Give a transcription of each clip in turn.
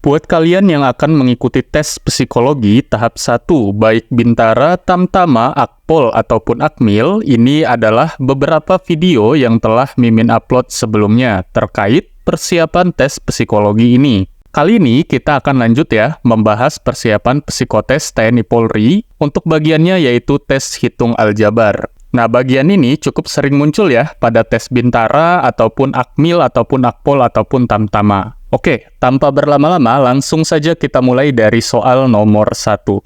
Buat kalian yang akan mengikuti tes psikologi tahap 1, baik Bintara, Tamtama, Akpol, ataupun Akmil, ini adalah beberapa video yang telah Mimin upload sebelumnya terkait persiapan tes psikologi ini. Kali ini kita akan lanjut ya, membahas persiapan psikotes TNI Polri untuk bagiannya yaitu tes hitung aljabar. Nah, bagian ini cukup sering muncul ya pada tes Bintara, ataupun Akmil, ataupun Akpol, ataupun Tamtama. Oke, tanpa berlama-lama, langsung saja kita mulai dari soal nomor 1.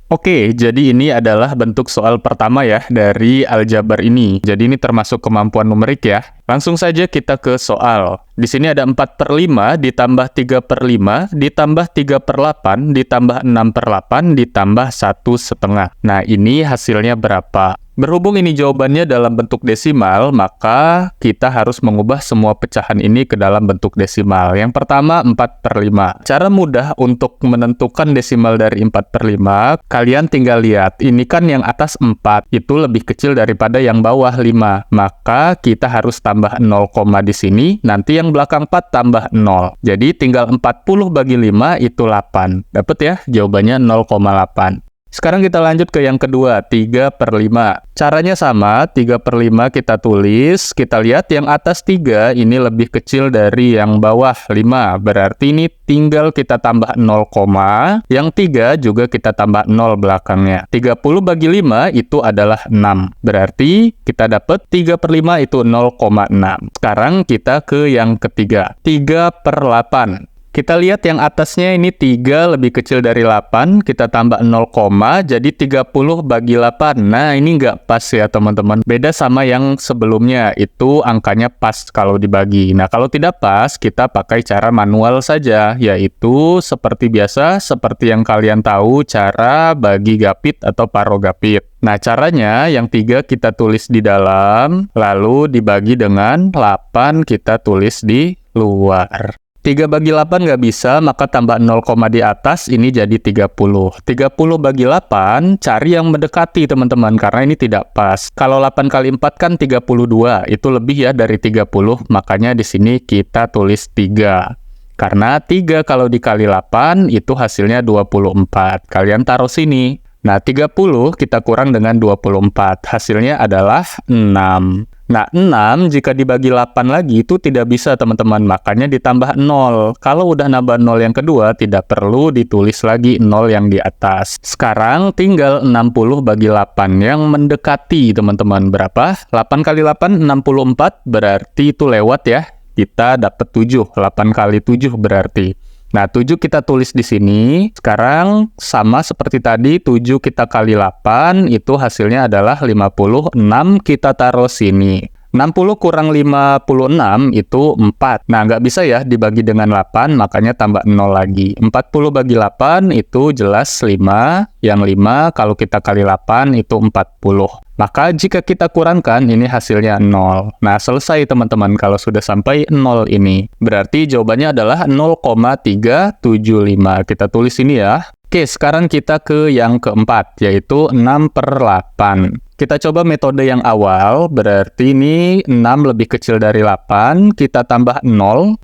Oke, jadi ini adalah bentuk soal pertama ya dari aljabar ini. Jadi ini termasuk kemampuan numerik ya. Langsung saja kita ke soal. Di sini ada 4/5 ditambah 3/5 ditambah 3/8 ditambah 6/8 ditambah 1/2. Nah, ini hasilnya berapa? Berhubung ini jawabannya dalam bentuk desimal, maka kita harus mengubah semua pecahan ini ke dalam bentuk desimal. Yang pertama, 4/5. Cara mudah untuk menentukan desimal dari 4/5, kalian tinggal lihat. Ini kan yang atas 4, itu lebih kecil daripada yang bawah 5. Maka kita harus tambah 0, di sini. Nanti yang belakang 4 tambah 0. Jadi tinggal 40 bagi 5 itu 8. Dapat ya? Jawabannya 0,8. Sekarang kita lanjut ke yang kedua, 3/5. Caranya sama, 3/5 kita tulis. Kita lihat yang atas 3 ini lebih kecil dari yang bawah 5. Berarti ini tinggal kita tambah 0, yang 3 juga kita tambah 0 belakangnya. 30 bagi 5 itu adalah 6. Berarti kita dapat 3/5 itu 0,6. Sekarang kita ke yang ketiga, 3/8. Kita lihat yang atasnya ini 3 lebih kecil dari 8, kita tambah 0, jadi 30 bagi 8. Nah, ini nggak pas ya teman-teman. Beda sama yang sebelumnya, itu angkanya pas kalau dibagi. Nah, kalau tidak pas, kita pakai cara manual saja, yaitu seperti biasa, seperti yang kalian tahu, cara bagi gapit atau paro gapit. Nah, caranya yang 3 kita tulis di dalam, lalu dibagi dengan 8 kita tulis di luar. 3 bagi 8 nggak bisa, maka tambah 0, di atas, ini jadi 30. 30 bagi 8, cari yang mendekati teman-teman, karena ini tidak pas. Kalau 8 kali 4 kan 32, itu lebih ya dari 30, makanya di sini kita tulis 3. Karena 3 kalau dikali 8, itu hasilnya 24. Kalian taruh sini. Nah, 30 kita kurang dengan 24, hasilnya adalah 6. Nah, 6 jika dibagi 8 lagi itu tidak bisa teman-teman, makanya ditambah 0. Kalau udah nambah 0 yang kedua, tidak perlu ditulis lagi 0 yang di atas. Sekarang tinggal 60 bagi 8 yang mendekati teman-teman. Berapa? 8 kali 8, 64, berarti itu lewat ya. Kita dapat 7, 8 kali 7 berarti. Nah, 7 kita tulis di sini. Sekarang sama seperti tadi, 7 kita kali 8, itu hasilnya adalah 56, kita taruh sini. 60 kurang 56 itu 4. Nah, nggak bisa ya dibagi dengan 8, makanya tambah 0 lagi. 40 bagi 8 itu jelas 5. Yang 5 kalau kita kali 8 itu 40. Maka jika kita kurangkan, ini hasilnya 0. Nah, selesai teman-teman kalau sudah sampai 0 ini. Berarti jawabannya adalah 0,375. Kita tulis ini ya. Oke, sekarang kita ke yang keempat, yaitu 6/8. Kita coba metode yang awal, berarti ini 6 lebih kecil dari 8, kita tambah 0,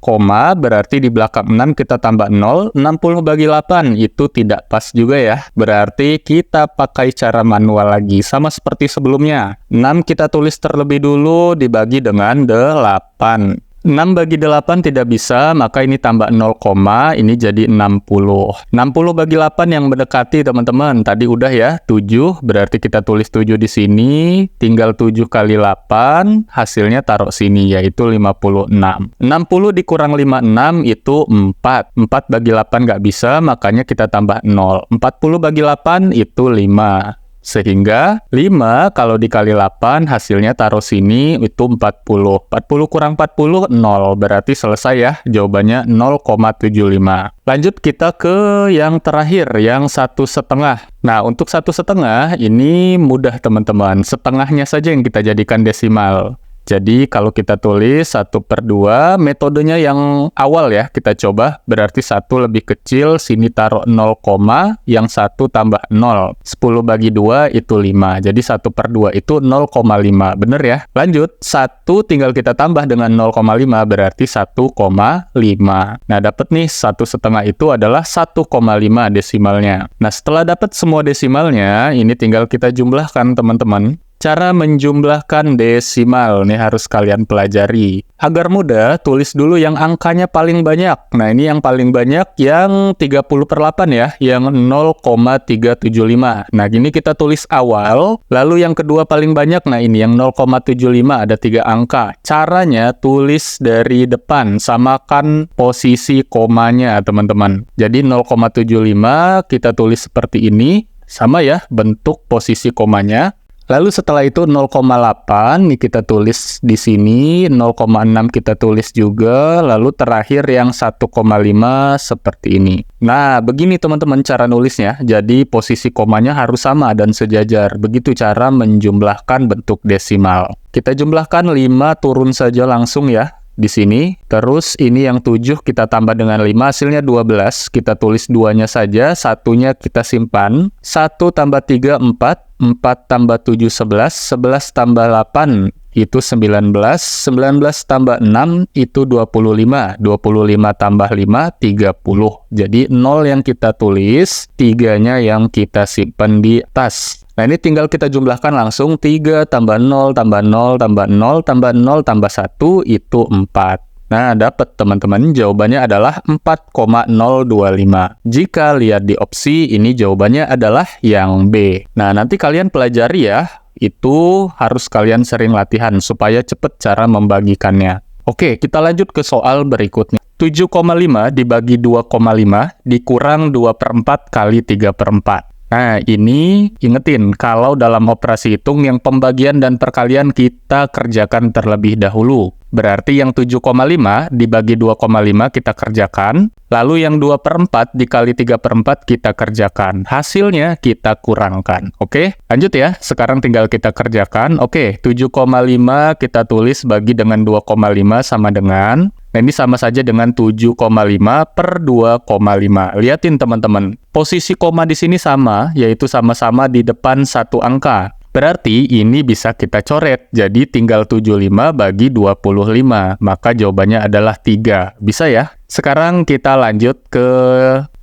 berarti di belakang 6 kita tambah 0, 60 bagi 8, itu tidak pas juga ya. Berarti kita pakai cara manual lagi, sama seperti sebelumnya. 6 kita tulis terlebih dulu, dibagi dengan 8. 6 bagi 8 tidak bisa, maka ini tambah 0, ini jadi 60. 60 bagi 8 yang mendekati teman-teman. Tadi udah ya, 7, berarti kita tulis 7 di sini. Tinggal 7 kali 8, hasilnya taruh sini, yaitu 56. 60 dikurang 56 itu 4. 4 bagi 8 nggak bisa, makanya kita tambah 0. 40 bagi 8 itu 5. Sehingga 5 kalau dikali 8 hasilnya taruh sini itu 40. 40 kurang 40, 0. Berarti selesai ya, jawabannya 0,75. Lanjut kita ke yang terakhir, yang 1/2. Nah, untuk 1/2 ini mudah teman-teman. Setengahnya saja yang kita jadikan desimal. Jadi kalau kita tulis 1/2, metodenya yang awal ya, kita coba. Berarti 1 lebih kecil, sini taruh 0, yang 1 tambah 0. 10 bagi 2 itu 5. Jadi 1/2 itu 0,5. Bener ya? Lanjut, 1 tinggal kita tambah dengan 0,5, berarti 1,5. Nah, dapat nih 1/2 itu adalah 1,5 desimalnya. Nah, setelah dapat semua desimalnya, ini tinggal kita jumlahkan teman-teman. Cara menjumlahkan desimal nih harus kalian pelajari. Agar mudah, tulis dulu yang angkanya paling banyak. Nah, ini yang paling banyak yang 30/8 ya, yang 0,375. Nah, gini kita tulis awal, lalu yang kedua paling banyak, nah ini yang 0,75, ada 3 angka. Caranya tulis dari depan, samakan posisi komanya teman-teman. Jadi 0,75 kita tulis seperti ini, sama ya bentuk posisi komanya. Lalu setelah itu 0,8 nih kita tulis di sini, 0,6 kita tulis juga, lalu terakhir yang 1,5 seperti ini. Nah, begini teman-teman cara nulisnya. Jadi posisi komanya harus sama dan sejajar. Begitu cara menjumlahkan bentuk desimal. Kita jumlahkan 5 turun saja langsung ya di sini. Terus ini yang 7 kita tambah dengan 5, hasilnya 12. Kita tulis 2-nya saja, 1-nya kita simpan. 1 tambah 3, 4. 4 tambah 7, 11. 11 tambah 8 itu 19. 19 tambah 6 itu 25. 25 tambah 5, 30. Jadi 0 yang kita tulis, 3-nya yang kita simpan di atas. Nah, ini tinggal kita jumlahkan langsung. 3 tambah 0 tambah 0 tambah 0 tambah 0 tambah 1 itu 4. Nah, dapat teman-teman, jawabannya adalah 4,025. Jika lihat di opsi, ini jawabannya adalah yang B. Nah, nanti kalian pelajari ya, itu harus kalian sering latihan supaya cepat cara membagikannya. Oke, kita lanjut ke soal berikutnya. 7,5 dibagi 2,5 dikurang 2/4 kali 3/4. Nah, ini ingetin, kalau dalam operasi hitung yang pembagian dan perkalian kita kerjakan terlebih dahulu. Berarti yang 7,5 dibagi 2,5 kita kerjakan, lalu yang 2/4 dikali 3/4 kita kerjakan. Hasilnya kita kurangkan. Oke, lanjut ya. Sekarang tinggal kita kerjakan. Oke, 7,5 kita tulis bagi dengan 2,5 sama dengan... Nah, ini sama saja dengan 7,5 per 2,5. Lihatin teman-teman, posisi koma di sini sama, yaitu sama-sama di depan satu angka. Berarti ini bisa kita coret, jadi tinggal 75 bagi 25. Maka jawabannya adalah 3. Bisa ya? Sekarang kita lanjut ke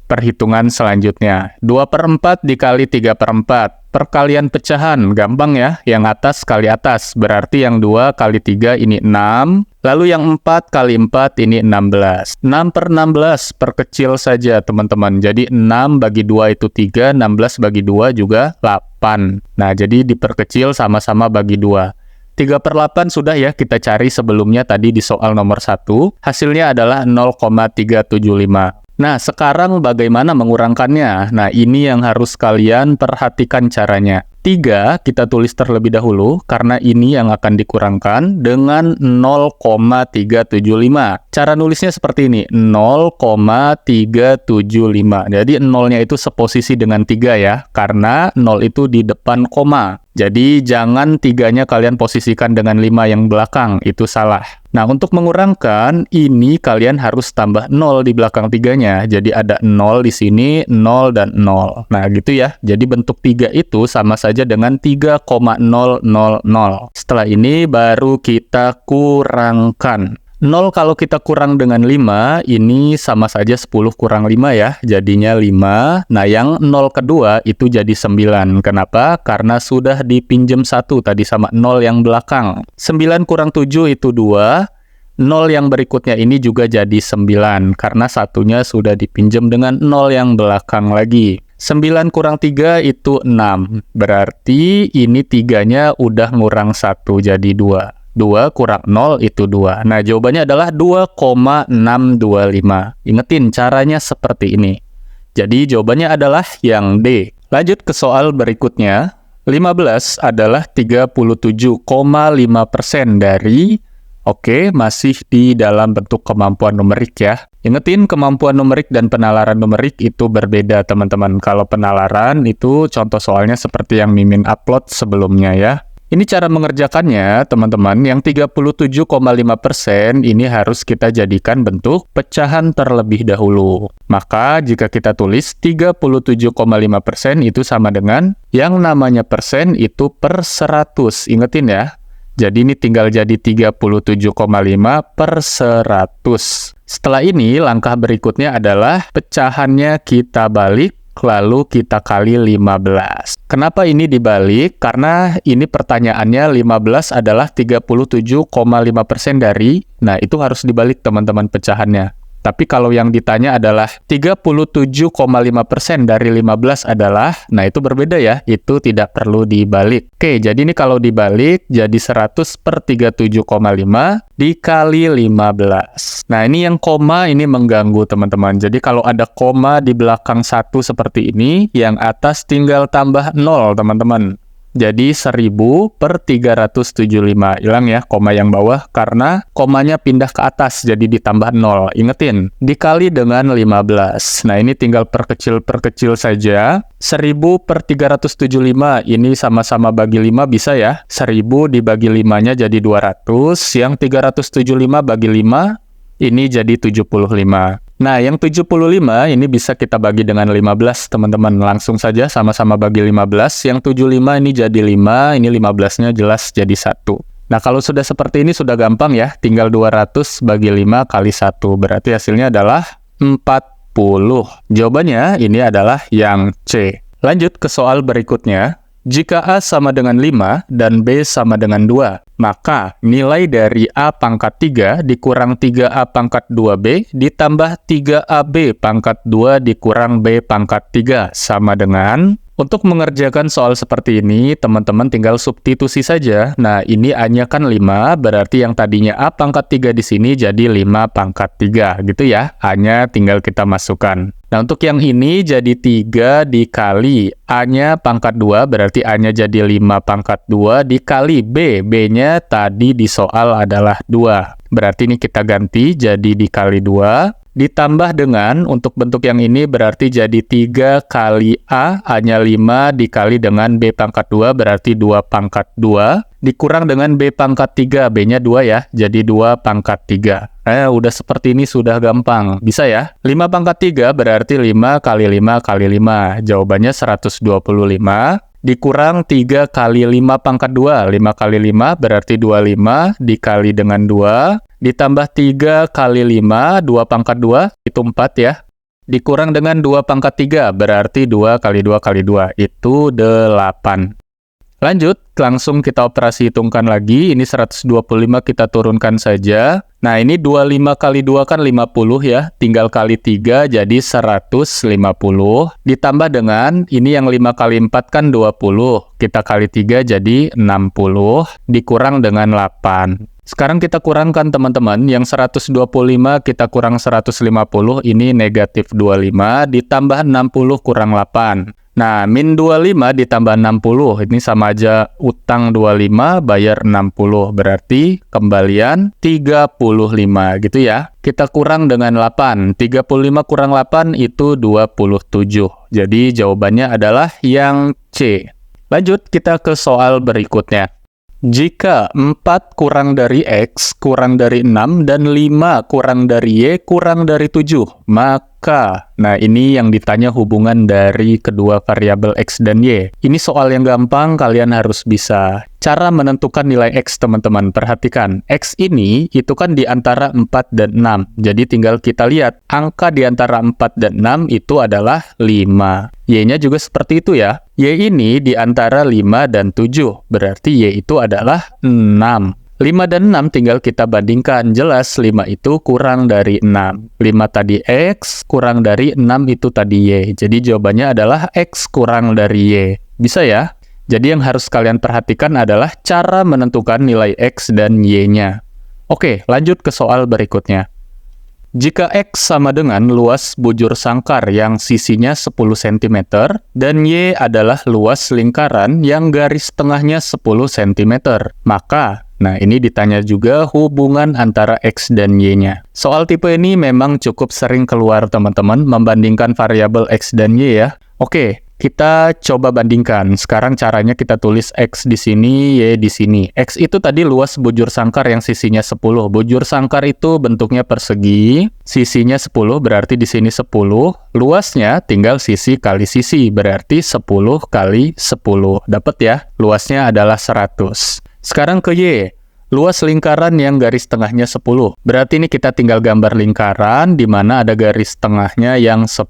perhitungan selanjutnya. 2/4 dikali 3/4. Perkalian pecahan, gampang ya. Yang atas kali atas, berarti yang 2 kali 3 ini 6. Lalu yang 4 kali 4 ini 16. 6/16, perkecil saja teman-teman. Jadi 6 bagi 2 itu 3, 16 bagi 2 juga 8. Nah, jadi diperkecil sama-sama bagi 2. 3/8 sudah ya kita cari sebelumnya tadi di soal nomor 1. Hasilnya adalah 0,375. Nah, sekarang bagaimana mengurangkannya? Nah, ini yang harus kalian perhatikan caranya. 3 kita tulis terlebih dahulu, karena ini yang akan dikurangkan dengan 0,375. Cara nulisnya seperti ini, 0,375. Jadi 0-nya itu seposisi dengan 3 ya, karena 0 itu di depan koma. Jadi jangan 3-nya kalian posisikan dengan 5 yang belakang, itu salah. Nah, untuk mengurangkan, ini kalian harus tambah 0 di belakang 3-nya. Jadi ada 0 di sini, 0 dan 0. Nah, gitu ya. Jadi bentuk 3 itu sama saja dengan 3,000. Setelah ini baru kita kurangkan. 0 kalau kita kurang dengan 5, ini sama saja 10 kurang 5 ya, jadinya 5. Nah, yang 0 kedua itu jadi 9. Kenapa? Karena sudah dipinjam 1 tadi sama 0 yang belakang. 9 kurang 7 itu 2. 0 yang berikutnya ini juga jadi 9, karena satunya sudah dipinjam dengan 0 yang belakang lagi. 9 kurang 3 itu 6. Berarti ini 3-nya udah ngurang 1 jadi 2. 2 kurang 0 itu 2. Nah, jawabannya adalah 2,625. Ingetin caranya seperti ini. Jadi jawabannya adalah yang D. Lanjut ke soal berikutnya. 15 adalah 37,5% dari... Oke, masih di dalam bentuk kemampuan numerik ya. Ingetin, kemampuan numerik dan penalaran numerik itu berbeda, teman-teman. Kalau penalaran itu contoh soalnya seperti yang Mimin upload sebelumnya ya. Ini cara mengerjakannya, teman-teman. Yang 37,5% ini harus kita jadikan bentuk pecahan terlebih dahulu. Maka, jika kita tulis 37,5% itu sama dengan yang namanya persen itu per 100. Ingetin ya. Jadi ini tinggal jadi 37,5 per 100. Setelah ini, langkah berikutnya adalah pecahannya kita balik, lalu kita kali 15. Kenapa ini dibalik? Karena ini pertanyaannya 15 adalah 37,5% dari, nah itu harus dibalik teman-teman pecahannya. Tapi kalau yang ditanya adalah 37,5% dari 15 adalah, nah itu berbeda ya, itu tidak perlu dibalik. Oke, jadi ini kalau dibalik, jadi 100 per 37,5 dikali 15. Nah ini yang koma ini mengganggu teman-teman. Jadi kalau ada koma di belakang 1 seperti ini, yang atas tinggal tambah 0 teman-teman. Jadi 1000 per 375. Hilang ya koma yang bawah karena komanya pindah ke atas jadi ditambah 0. Ingetin, dikali dengan 15. Nah ini tinggal perkecil saja. 1000 per 375 ini sama-sama bagi 5 bisa ya. 1000 dibagi 5-nya jadi 200. Yang 375 bagi 5 ini jadi 75. Nah, yang 75 ini bisa kita bagi dengan 15, teman-teman. Langsung saja sama-sama bagi 15. Yang 75 ini jadi 5, ini 15-nya jelas jadi 1. Nah, kalau sudah seperti ini sudah gampang ya. Tinggal 200 bagi 5 kali 1. Berarti hasilnya adalah 40. Jawabannya ini adalah yang C. Lanjut ke soal berikutnya. Jika A sama dengan 5 dan B sama dengan 2, maka nilai dari A pangkat 3 dikurang 3A pangkat 2B ditambah 3AB pangkat 2 dikurang B pangkat 3 sama dengan... Untuk mengerjakan soal seperti ini, teman-teman tinggal substitusi saja. Nah, ini A-nya kan 5, berarti yang tadinya A pangkat 3 di sini jadi 5 pangkat 3, gitu ya. A-nya tinggal kita masukkan. Nah, untuk yang ini jadi 3 dikali A-nya pangkat 2, berarti A-nya jadi 5 pangkat 2 dikali B. B-nya tadi di soal adalah 2. Berarti ini kita ganti jadi dikali 2. Ditambah dengan, untuk bentuk yang ini berarti jadi 3 kali A, A-nya 5 dikali dengan B pangkat 2, berarti 2 pangkat 2. Dikurang dengan B pangkat 3, B-nya 2 ya, jadi 2 pangkat 3. Udah seperti ini sudah gampang. Bisa ya? 5 pangkat 3 berarti 5 kali 5 kali 5. Jawabannya 125. Dikurang 3 kali 5 pangkat 2. 5 kali 5 berarti 25 dikali dengan 2. Ditambah 3 kali 5, 2 pangkat 2, itu 4 ya. Dikurang dengan 2 pangkat 3, berarti 2 kali 2 kali 2, itu 8. Lanjut, langsung kita operasi hitungkan lagi. Ini 125 kita turunkan saja. Nah, ini 25 kali 2 kan 50 ya. Tinggal kali 3 jadi 150. Ditambah dengan, ini yang 5 kali 4 kan 20. Kita kali 3 jadi 60. Dikurang dengan 8. Sekarang kita kurangkan teman-teman. Yang 125 kita kurang 150. Ini negatif 25. Ditambah 60 kurang 8. Nah, min 25 ditambah 60, ini sama aja utang 25, bayar 60. Berarti kembalian 35, gitu ya. Kita kurang dengan 8. 35 kurang 8 itu 27. Jadi jawabannya adalah yang C. Lanjut, kita ke soal berikutnya. Jika 4 kurang dari X kurang dari 6 dan 5 kurang dari Y kurang dari 7, maka, nah ini yang ditanya hubungan dari kedua variabel X dan Y. Ini soal yang gampang, kalian harus bisa. Cara menentukan nilai X, teman-teman, perhatikan. X ini, itu kan di antara 4 dan 6. Jadi tinggal kita lihat, angka di antara 4 dan 6 itu adalah 5. Y-nya juga seperti itu ya. Y ini di antara 5 dan 7. Berarti Y itu adalah 6. 5 dan 6 tinggal kita bandingkan. Jelas 5 itu kurang dari 6. 5 tadi X, kurang dari 6 itu tadi Y. Jadi jawabannya adalah X kurang dari Y. Bisa ya? Jadi yang harus kalian perhatikan adalah cara menentukan nilai X dan Y-nya. Oke, lanjut ke soal berikutnya. Jika X sama dengan luas bujur sangkar yang sisinya 10 cm dan Y adalah luas lingkaran yang garis tengahnya 10 cm, maka, nah ini ditanya juga hubungan antara X dan Y-nya. Soal tipe ini memang cukup sering keluar teman-teman membandingkan variabel X dan Y ya. Oke, Kita coba bandingkan. Sekarang caranya kita tulis X di sini, Y di sini. X itu tadi luas bujur sangkar yang sisinya 10. Bujur sangkar itu bentuknya persegi, sisinya 10, berarti di sini 10. Luasnya tinggal sisi kali sisi, berarti 10 kali 10. Dapat ya? Luasnya adalah 100. Sekarang ke Y. Luas lingkaran yang garis tengahnya 10. Berarti ini kita tinggal gambar lingkaran di mana ada garis tengahnya yang 10.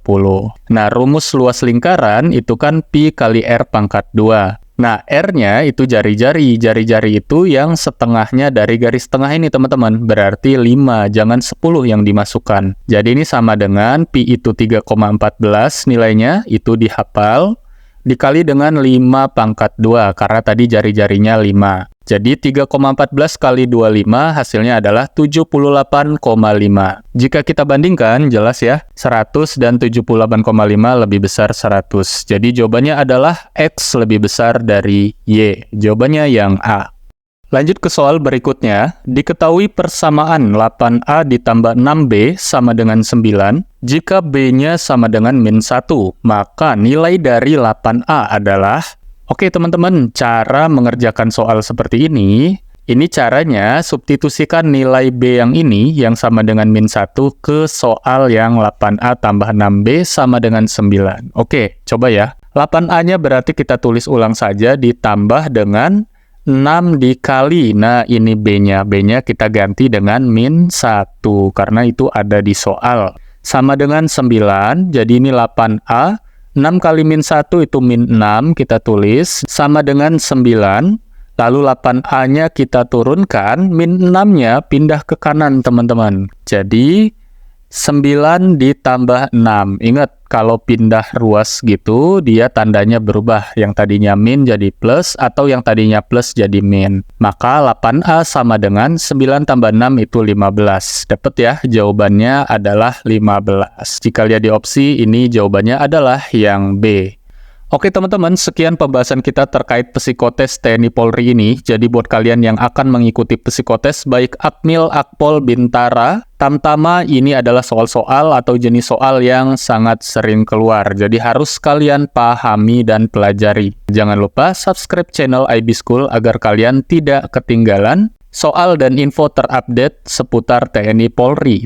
Nah, rumus luas lingkaran itu kan pi kali R pangkat 2. Nah, R-nya itu jari-jari. Jari-jari itu yang setengahnya dari garis tengah ini, teman-teman. Berarti 5, jangan 10 yang dimasukkan. Jadi ini sama dengan pi itu 3,14 nilainya, itu dihafal. Dikali dengan 5 pangkat 2, karena tadi jari-jarinya 5. Jadi 3,14 kali 25 hasilnya adalah 78,5. Jika kita bandingkan, jelas ya, 100 dan 78,5 lebih besar 100. Jadi jawabannya adalah X lebih besar dari Y. Jawabannya yang A. Lanjut ke soal berikutnya. Diketahui persamaan 8A ditambah 6B sama dengan 9. Jika B-nya sama dengan min 1, maka nilai dari 8A adalah... Oke teman-teman, cara mengerjakan soal seperti ini caranya substitusikan nilai B yang ini, yang sama dengan min 1, ke soal yang 8A tambah 6B sama dengan 9. Oke, coba ya. 8A-nya berarti kita tulis ulang saja, ditambah dengan 6 dikali. Nah, ini B-nya. B-nya kita ganti dengan min 1, karena itu ada di soal. Sama dengan 9, jadi ini 8A. 6 kali min 1 itu min 6, kita tulis, sama dengan 9, lalu 8A-nya kita turunkan, min 6-nya pindah ke kanan, teman-teman. Jadi, 9 ditambah 6. Ingat, kalau pindah ruas gitu, dia tandanya berubah. Yang tadinya min jadi plus, atau yang tadinya plus jadi min. Maka 8A sama dengan 9 tambah 6 itu 15. Dapat ya, jawabannya adalah 15. Jika lihat di opsi, ini jawabannya adalah yang B. Oke teman-teman, sekian pembahasan kita terkait psikotes TNI Polri ini. Jadi buat kalian yang akan mengikuti psikotes, baik Akmil, Akpol, Bintara, Tamtama, ini adalah soal-soal atau jenis soal yang sangat sering keluar. Jadi harus kalian pahami dan pelajari. Jangan lupa subscribe channel IB School agar kalian tidak ketinggalan soal dan info terupdate seputar TNI Polri.